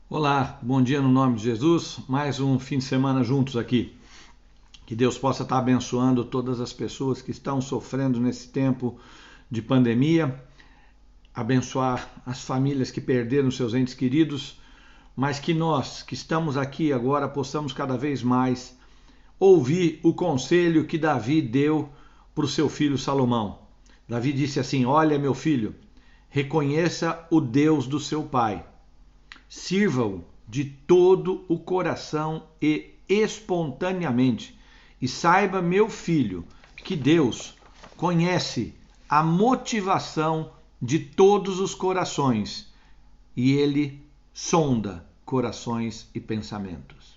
Olá, bom dia no nome de Jesus. Mais um fim de semana juntos aqui. Que Deus possa estar abençoando todas as pessoas que estão sofrendo nesse tempo de pandemia, abençoar as famílias que perderam seus entes queridos, mas que nós que estamos aqui agora possamos cada vez mais ouvir o conselho que Davi deu para o seu filho Salomão. Davi disse assim: Olha, meu filho, reconheça o Deus do seu pai. Sirva-o de todo o coração e espontaneamente. E saiba, meu filho, que Deus conhece a motivação de todos os corações e Ele sonda corações e pensamentos.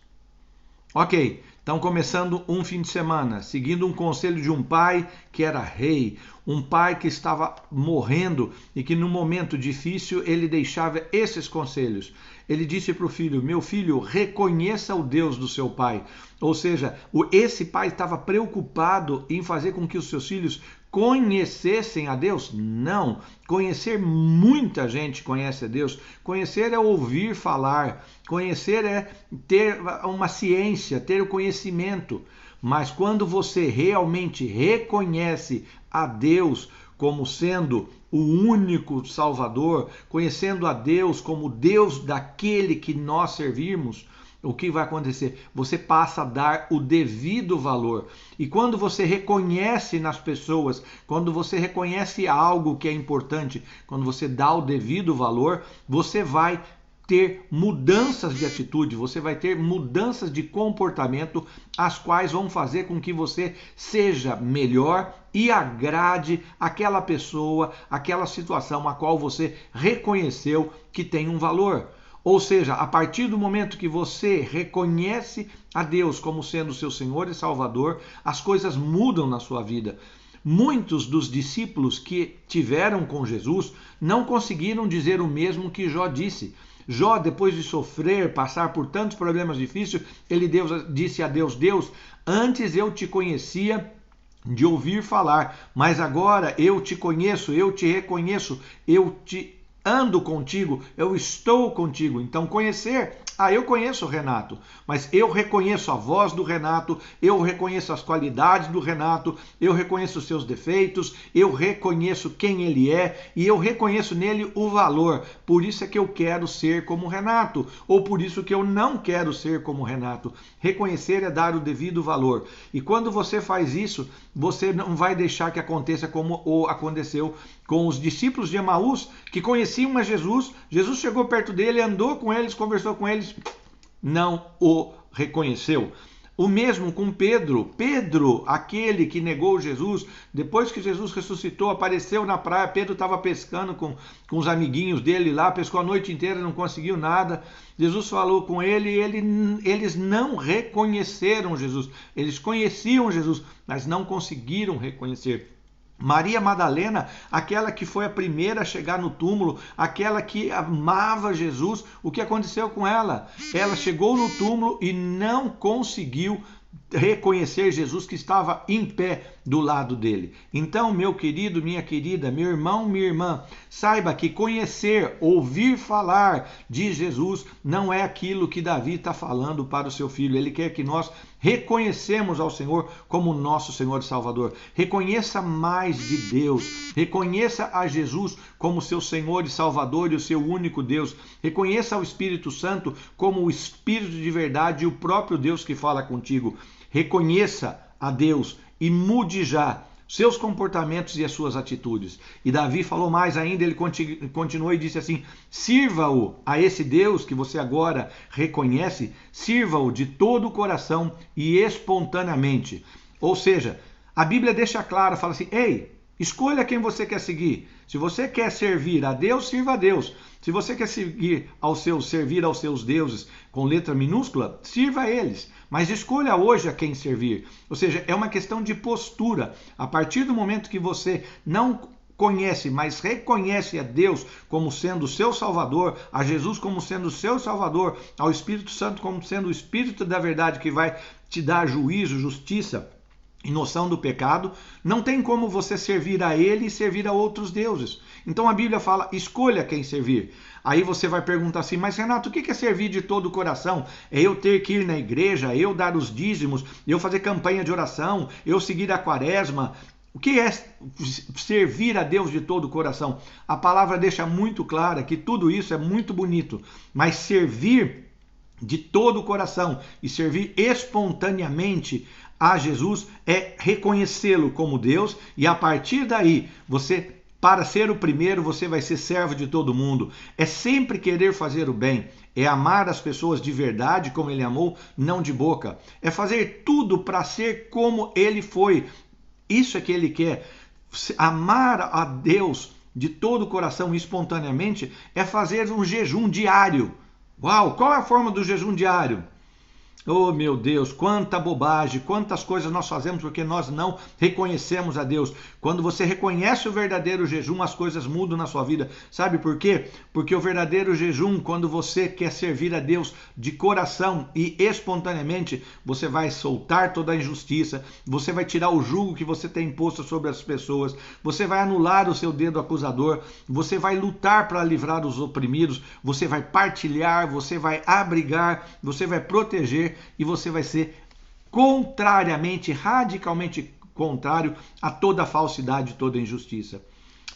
Ok, então começando um fim de semana, seguindo um conselho de um pai que era rei, um pai que estava morrendo e que no momento difícil ele deixava esses conselhos. Ele disse para o filho: meu filho, reconheça o Deus do seu pai. Ou seja, esse pai estava preocupado em fazer com que os seus filhos conhecessem a Deus? Não. Conhecer, muita gente conhece a Deus. Conhecer é ouvir falar. Conhecer é ter uma ciência, ter o conhecimento. Mas quando você realmente reconhece a Deus como sendo o único Salvador, conhecendo a Deus como Deus daquele que nós servimos, o que vai acontecer? Você passa a dar o devido valor. E quando você reconhece nas pessoas, quando você reconhece algo que é importante, quando você dá o devido valor, você vai ter mudanças de atitude, você vai ter mudanças de comportamento, as quais vão fazer com que você seja melhor e agrade aquela pessoa, aquela situação a qual você reconheceu que tem um valor. Ou seja, a partir do momento que você reconhece a Deus como sendo seu Senhor e Salvador, as coisas mudam na sua vida. Muitos dos discípulos que tiveram com Jesus não conseguiram dizer o mesmo que Jó disse. Jó, depois de sofrer, passar por tantos problemas difíceis, ele disse a Deus: Deus, antes eu te conhecia de ouvir falar, mas agora eu te conheço, eu te reconheço, eu te ando contigo, eu estou contigo. Então conhecer, eu conheço o Renato, mas eu reconheço a voz do Renato, eu reconheço as qualidades do Renato, eu reconheço os seus defeitos, eu reconheço quem ele é e eu reconheço nele o valor. Por isso é que eu quero ser como o Renato, ou por isso que eu não quero ser como o Renato. Reconhecer é dar o devido valor. E quando você faz isso, você não vai deixar que aconteça como aconteceu com os discípulos de Emaús, que conheciam a Jesus. Jesus chegou perto dele, andou com eles, conversou com eles, não o reconheceu. O mesmo com Pedro. Pedro, aquele que negou Jesus, depois que Jesus ressuscitou, apareceu na praia. Pedro estava pescando com os amiguinhos dele lá, pescou a noite inteira, não conseguiu nada. Jesus falou com ele e eles não reconheceram Jesus. Eles conheciam Jesus, mas não conseguiram reconhecer. Maria Madalena, aquela que foi a primeira a chegar no túmulo, aquela que amava Jesus, o que aconteceu com ela? Ela chegou no túmulo e não conseguiu reconhecer Jesus que estava em pé do lado dele. Então, meu querido, minha querida, meu irmão, minha irmã, saiba que conhecer, ouvir falar de Jesus não é aquilo que Davi está falando para o seu filho. Ele quer que nós reconhecemos ao Senhor como nosso Senhor e Salvador. Reconheça mais de Deus. Reconheça a Jesus como seu Senhor e Salvador e o seu único Deus. Reconheça o Espírito Santo como o Espírito de verdade e o próprio Deus que fala contigo. Reconheça a Deus e mude já seus comportamentos e as suas atitudes. E Davi falou mais ainda, ele continuou e disse assim: sirva-o a esse Deus que você agora reconhece, sirva-o de todo o coração e espontaneamente. Ou seja, a Bíblia deixa claro, fala assim: ei, escolha quem você quer seguir. Se você quer servir a Deus, sirva a Deus. Se você quer servir aos seus deuses com letra minúscula, sirva a eles. Mas escolha hoje a quem servir. Ou seja, é uma questão de postura. A partir do momento que você não conhece, mas reconhece a Deus como sendo o seu Salvador, a Jesus como sendo o seu Salvador, ao Espírito Santo como sendo o Espírito da verdade que vai te dar juízo, justiça e noção do pecado, não tem como você servir a ele e servir a outros deuses. Então a Bíblia fala, escolha quem servir. Aí você vai perguntar assim, mas Renato, o que é servir de todo o coração? É eu ter que ir na igreja, eu dar os dízimos, eu fazer campanha de oração, eu seguir a quaresma? O que é servir a Deus de todo o coração? A palavra deixa muito clara que tudo isso é muito bonito, mas servir de todo o coração e servir espontaneamente a Jesus é reconhecê-lo como Deus, e a partir daí, para ser o primeiro, você vai ser servo de todo mundo. É sempre querer fazer o bem, é amar as pessoas de verdade como ele amou, não de boca. É fazer tudo para ser como ele foi. Isso é que ele quer. Amar a Deus de todo o coração espontaneamente é fazer um jejum diário. Uau, qual é a forma do jejum diário? Oh, meu Deus, quanta bobagem, quantas coisas nós fazemos porque nós não reconhecemos a Deus. Quando você reconhece o verdadeiro jejum, as coisas mudam na sua vida. Sabe por quê? Porque o verdadeiro jejum, quando você quer servir a Deus de coração e espontaneamente, você vai soltar toda a injustiça, você vai tirar o jugo que você tem imposto sobre as pessoas, você vai anular o seu dedo acusador, você vai lutar para livrar os oprimidos, você vai partilhar, você vai abrigar, você vai proteger, e você vai ser radicalmente contrário a toda falsidade, toda injustiça.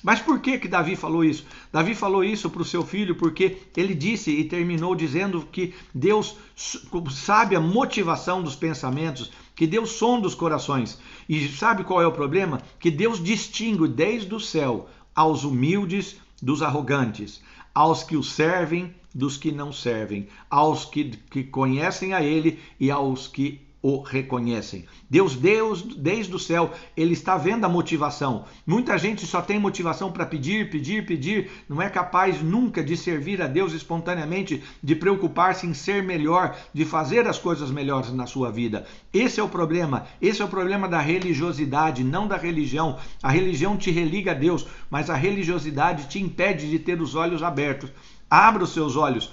Mas por que Davi falou isso? Davi falou isso para o seu filho porque ele disse e terminou dizendo que Deus sabe a motivação dos pensamentos, que Deus sonda os corações. E sabe qual é o problema? Que Deus distingue desde o céu aos humildes dos arrogantes, aos que o servem dos que não servem, aos que conhecem a ele e aos que o reconhecem. Deus, desde o céu, ele está vendo a motivação. Muita gente só tem motivação para pedir, não é capaz nunca de servir a Deus espontaneamente, de preocupar-se em ser melhor, de fazer as coisas melhores na sua vida. Esse é o problema da religiosidade, não da religião. A religião te religa a Deus, mas a religiosidade te impede de ter os olhos abertos. Abra os seus olhos,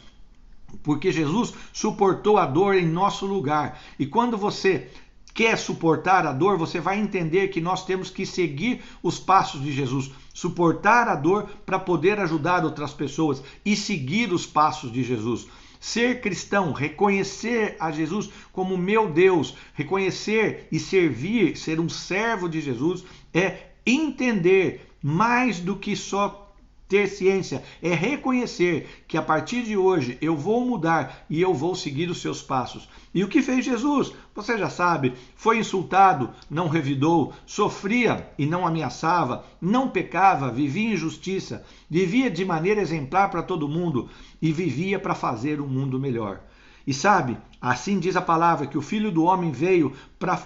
porque Jesus suportou a dor em nosso lugar. E quando você quer suportar a dor, você vai entender que nós temos que seguir os passos de Jesus, suportar a dor para poder ajudar outras pessoas e seguir os passos de Jesus. Ser cristão, reconhecer a Jesus como meu Deus, reconhecer e servir, ser um servo de Jesus, é entender mais do que só ter ciência, é reconhecer que a partir de hoje eu vou mudar e eu vou seguir os seus passos. E o que fez Jesus? Você já sabe, foi insultado, não revidou, sofria e não ameaçava, não pecava, vivia em justiça, vivia de maneira exemplar para todo mundo e vivia para fazer um mundo melhor. E sabe, assim diz a palavra, que o Filho do Homem veio para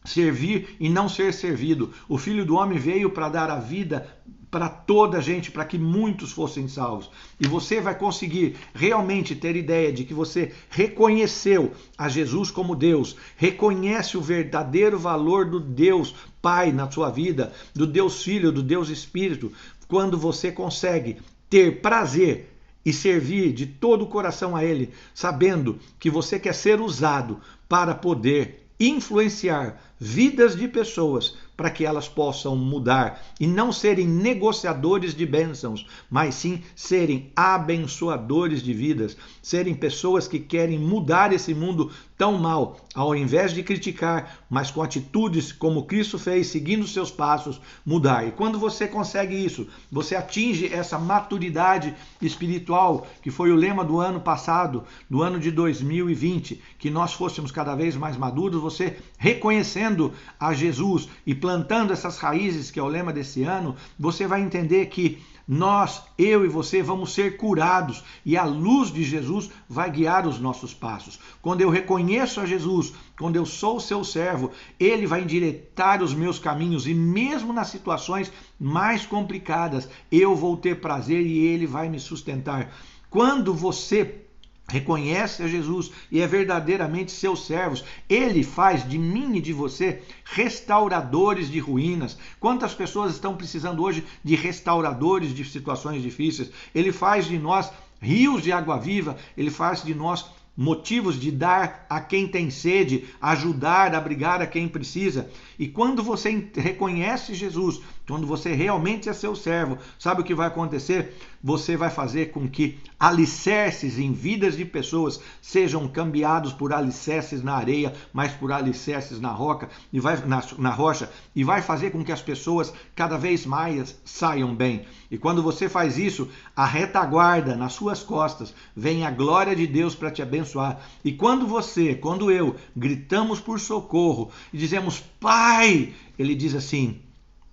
servir e não ser servido. O Filho do Homem veio para dar a vida para toda a gente, para que muitos fossem salvos. E você vai conseguir realmente ter ideia de que você reconheceu a Jesus como Deus, reconhece o verdadeiro valor do Deus Pai na sua vida, do Deus Filho, do Deus Espírito, quando você consegue ter prazer e servir de todo o coração a Ele, sabendo que você quer ser usado para poder influenciar vidas de pessoas para que elas possam mudar e não serem negociadores de bênçãos, mas sim serem abençoadores de vidas, serem pessoas que querem mudar esse mundo tão mal, ao invés de criticar, mas com atitudes como Cristo fez, seguindo seus passos, mudar. E quando você consegue isso, você atinge essa maturidade espiritual, que foi o lema do ano passado, do ano de 2020, que nós fôssemos cada vez mais maduros, você reconhecendo a Jesus e plantando essas raízes, que é o lema desse ano, você vai entender que nós, eu e você, vamos ser curados e a luz de Jesus vai guiar os nossos passos. Quando eu reconheço a Jesus, quando eu sou o seu servo, ele vai endireitar os meus caminhos e mesmo nas situações mais complicadas, eu vou ter prazer e ele vai me sustentar. Quando você reconhece a Jesus e é verdadeiramente seus servos, ele faz de mim e de você restauradores de ruínas. Quantas pessoas estão precisando hoje de restauradores de situações difíceis? Ele faz de nós rios de água viva, ele faz de nós motivos de dar a quem tem sede, ajudar, abrigar a quem precisa. E quando você reconhece Jesus, quando você realmente é seu servo, sabe o que vai acontecer? Você vai fazer com que alicerces em vidas de pessoas sejam cambiados por alicerces na areia, mas por alicerces na rocha, e vai fazer com que as pessoas cada vez mais saiam bem. E quando você faz isso, a retaguarda nas suas costas, vem a glória de Deus para te abençoar. E quando eu gritamos por socorro e dizemos, Pai, ele diz assim,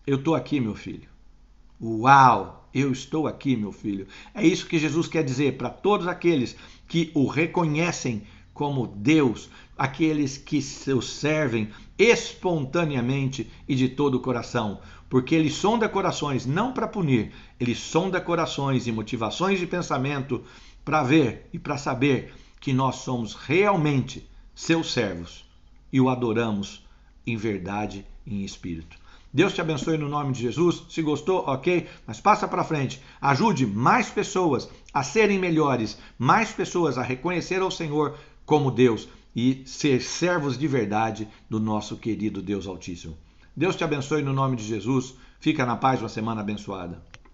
eu estou aqui, meu filho. Uau, eu estou aqui, meu filho. É isso que Jesus quer dizer para todos aqueles que o reconhecem como Deus, aqueles que o servem espontaneamente e de todo o coração, porque ele sonda corações não para punir, ele sonda corações e motivações de pensamento para ver e para saber que nós somos realmente seus servos e o adoramos em verdade e em espírito. Deus te abençoe no nome de Jesus. Se gostou, ok, mas passa para frente. Ajude mais pessoas a serem melhores, mais pessoas a reconhecer ao Senhor como Deus e ser servos de verdade do nosso querido Deus Altíssimo. Deus te abençoe no nome de Jesus. Fica na paz, uma semana abençoada.